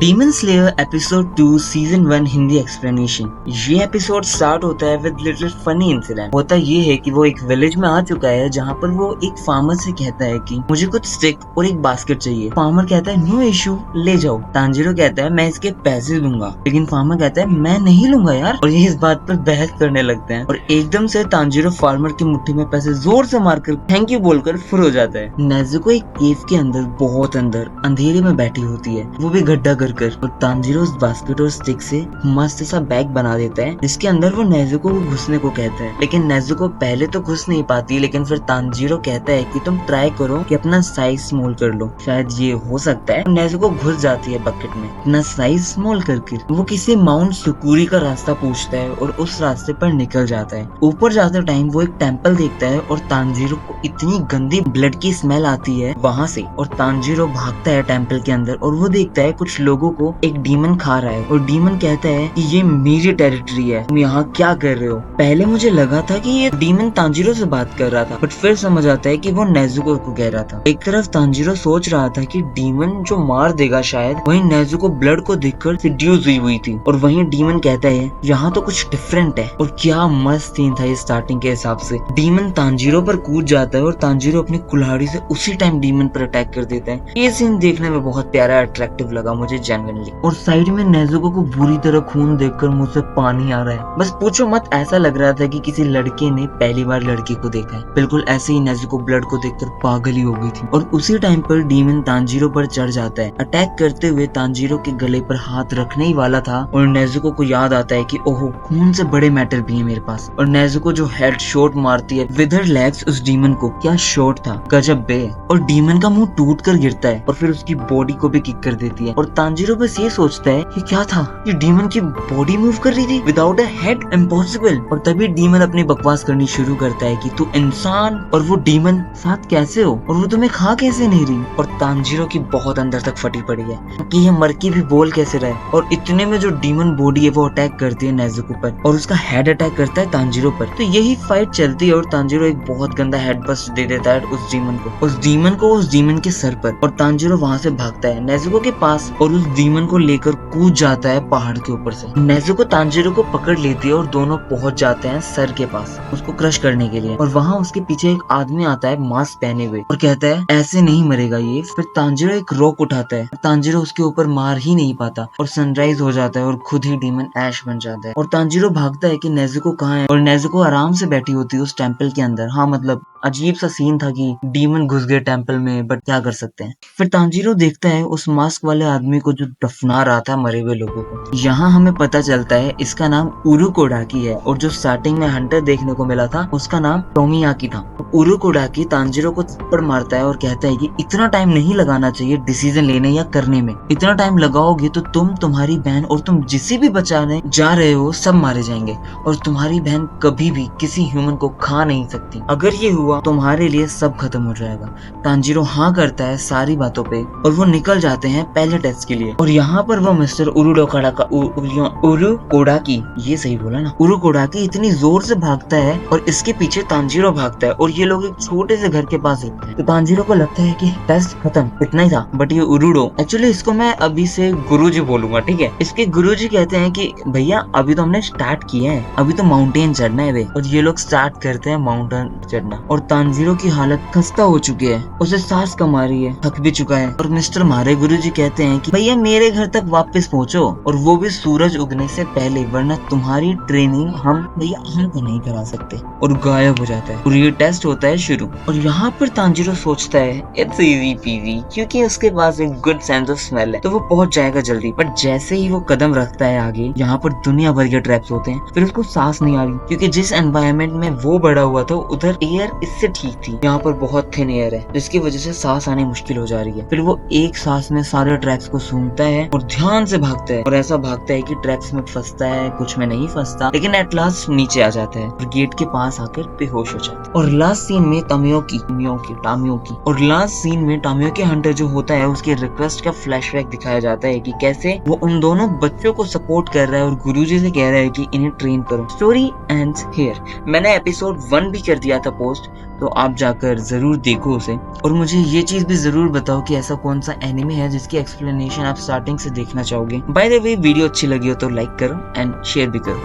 Demon slayer episode 2 season 1 Hindi explanation. ये episode start होता है विद लिटिल फनी इंसिडेंट। होता ये है कि वो एक विलेज में आ चुका है जहाँ पर वो एक फार्मर से कहता है कि मुझे कुछ स्टिक और एक बास्केट चाहिए। फार्मर कहता है नो इशू, ले जाओ। तांजीरो कहता है मैं इसके पैसे दूंगा, लेकिन फार्मर कहता है मैं नहीं लूंगा यार, और ये इस बात पर बहस करने लगते हैं। और एकदम से तांजीरो फार्मर की मुट्ठी में पैसे जोर से मारकर थैंक यू बोलकर फुर हो जाता है। नेज़ुको एक केव के अंदर बहुत अंदर अंधेरे में बैठी होती है, वो भी गड्ढा कर और तांजीरो उस बास्केट और स्टिक से मस्त सा बैग बना देता है जिसके अंदर वो नेज़ुको को घुसने को कहता है। लेकिन नेज़ुको पहले तो घुस नहीं पाती, लेकिन फिर तांजीरो कहता है कि तुम ट्राई करो कि अपना साइज स्मॉल कर लो, शायद ये हो सकता है। नेज़ुको घुस जाती है बकेट में अपना साइज स्मॉल करके। वो किसी माउंट सुकुरी का रास्ता पूछता है और उस रास्ते पर निकल जाता है। ऊपर जाते टाइम वो एक टेम्पल देखता है और तांजीरो को इतनी गंदी ब्लड की स्मेल आती है वहाँ से, और तांजीरो भागता है टेम्पल के अंदर और वो देखता है कुछ लोगों को एक डीमन खा रहा है। और डीमन कहता है कि ये मेरी टेरिटरी है, तुम यहाँ क्या कर रहे हो। पहले मुझे लगा था कि ये डीमन तांजीरो से बात कर रहा था, बट फिर समझ आता है कि वो नेज़ुको को कह रहा था। एक तरफ तांजीरो सोच रहा था कि डीमन जो मार देगा शायद, वहीं नेज़ुको ब्लड को देखकर सीड्यूस हुई थी, और वहीं डीमन कहता है यहाँ तो कुछ डिफरेंट है। और क्या मस्त सीन था ये स्टार्टिंग के हिसाब से। डीमन तांजीरो पर कूद जाता है और तांजीरो अपनी कुल्हाड़ी से उसी टाइम डीमन पर अटैक कर देता है। ये सीन देखने में बहुत प्यारा अट्रैक्टिव लगा मुझे जेन्युइनली। और साइड में नेज़ुको को बुरी तरह खून देखकर मुंह से पानी आ रहा है। बस पूछो मत, ऐसा लग रहा था कि किसी लड़के ने पहली बार लड़की को देखा है। बिल्कुल ऐसे ही नेज़ुको ब्लड को देखकर पागल ही हो गई थी। और उसी टाइम पर डीमन तांजीरो पर चढ़ जाता है। अटैक करते हुए तांजीरो के गले पर हाथ रखने ही वाला था और नेज़ुको को याद आता है कि ओहो, खून से बड़े मेटल भी है मेरे पास। और नेज़ुको जो हेड शॉट मारती है विद हर लेग्स उस डीमन को, क्या शॉट था, गजब बे। और डीमन का मुंह टूट कर गिरता है और फिर उसकी बॉडी को भी किक कर देती है। और तांजीरो बस ये सोचता है कि क्या था, ये डीमन की बॉडी मूव कर रही थी विदाउट अ हेड, इम्पॉसिबल। और तभी डीमन अपनी बकवास करनी शुरू करता है कि तू इंसान और वो डीमन साथ कैसे हो, और वो तुम्हें खा कैसे नहीं रही। और तांजीरो की बहुत अंदर तक फटी पड़ी है कि ये मर के भी बोल कैसे रहे। और इतने में जो डीमन बॉडी है वो अटैक करती है नेज़ुको पर और उसका हेड अटैक करता है तांजीरो पर। तो यही फाइट चलती है और तांजीरो एक बहुत गंदा हेड बस्ट दे देता है उस डीमन के सर पर। और तांजीरो वहाँ से भागता है नेज़ुको के पास और उस डीमन को लेकर कूद जाता है पहाड़ के ऊपर से। नेज़ुको तांजीरो को पकड़ लेती है और दोनों पहुंच जाते हैं सर के पास उसको क्रश करने के लिए। और वहाँ उसके पीछे एक आदमी आता है मास्क पहने हुए और कहता है ऐसे नहीं मरेगा ये। फिर तांजीरो एक रॉक उठाता है, तांजीरो उसके ऊपर मार ही नहीं पाता और सनराइज हो जाता है और खुद ही डीमन ऐश बन जाता है। और तांजीरो भागता है कि नेज़ुको कहाँ है, और नेज़ुको आराम से बैठी होती है उस टेम्पल के अंदर। हाँ मतलब अजीब सा सीन था कि डीमन घुस गए टेम्पल में, बट क्या कर सकते हैं। फिर तांजीरो देखता है उस मास्क वाले आदमी को जो दफना रहा था मरे हुए लोगों को। यहाँ हमें पता चलता है इसका नाम उरुकोडाकी है, और जो स्टार्टिंग में हंटर देखने को मिला था उसका नाम टोमियाकी था। उरुकोडाकी तांजीरो को थप्पड़ मारता है और कहता है कि इतना टाइम नहीं लगाना चाहिए डिसीजन लेने या करने में। इतना टाइम लगाओगे तो तुम, तुम्हारी बहन और तुम जिसे भी बचाने जा रहे हो सब मारे जाएंगे, और तुम्हारी बहन कभी भी किसी ह्यूमन को खा नहीं सकती। अगर ये हुआ तुम्हारे लिए सब खत्म हो जाएगा। तांजीरो हाँ करता है सारी बातों पे और वो निकल जाते हैं पहले टेस्ट के लिए। और यहाँ पर वो मिस्टर उरुकोडाकी, ये सही बोला ना, उरुकोडाकी इतनी जोर से भागता है और इसके पीछे तांजीरो भागता है और ये लोग एक छोटे से घर के पास रुकते हैं। तो तांजीरो को लगता है कि टेस्ट खत्म, इतना ही था। बट ये उरुडो, एक्चुअली इसको मैं अभी से गुरुजी बोलूंगा, ठीक है। इसके गुरुजी कहते हैं कि भैया अभी तो हमने स्टार्ट किया है, अभी तो माउंटेन चढ़ना है वे। और ये लोग स्टार्ट करते हैं माउंटेन चढ़ना। और तांजीरो की हालत खस्ता हो चुकी है, उसे सांस कम आ रही है, थक भी चुका है। और मिस्टर मारे गुरुजी कहते हैं कि भैया मेरे घर तक वापस पहुंचो, और वो भी सूरज उगने से पहले, वरना तुम्हारी ट्रेनिंग हम तो नहीं करा सकते। और गायब हो जाता है और ये टेस्ट होता है शुरू। और यहाँ पर तांजीरो सोचता है इट्स इजी पीजी, क्योंकि उसके पास एक गुड सेंस ऑफ स्मेल है तो वो पहुंच जाएगा जल्दी। बट जैसे ही वो कदम रखता है आगे, यहाँ पर दुनिया भर के ट्रैप्स होते हैं। फिर उसको सांस नहीं आ रही, क्योंकि जिस एनवायरनमेंट में वो बड़ा हुआ था उधर एयर इससे ठीक थी, यहाँ पर बहुत थिन एयर है जिसकी वजह से सांस आनी मुश्किल हो जा रही है। फिर वो एक सांस में सारे ट्रैप्स को सूंघता है और ध्यान से भागता है, और ऐसा भागता है कि ट्रैप्स में फंसता है, कुछ में नहीं फंसता, लेकिन एट लास्ट नीचे आ जाता है और गेट के पास आकर बेहोश हो जाता है। और लास्ट सीन में टामियोकी हंटर जो होता है उसके रिक्वेस्ट का फ्लैशबैक दिखाया जाता है कि कैसे वो उन दोनों बच्चों को सपोर्ट कर रहा है और गुरुजी से कह रहा है कि इन्हें ट्रेन करो। Story ends here. मैंने एपिसोड 1 भी कर दिया था पोस्ट, तो आप जाकर जरूर देखो उसे। और मुझे ये चीज भी जरूर बताओ कि ऐसा कौन सा एनिमे है जिसकी एक्सप्लेनेशन आप स्टार्टिंग से देखना चाहोगे। बाय द वे, वीडियो अच्छी लगी हो तो लाइक करो एंड शेयर भी करो।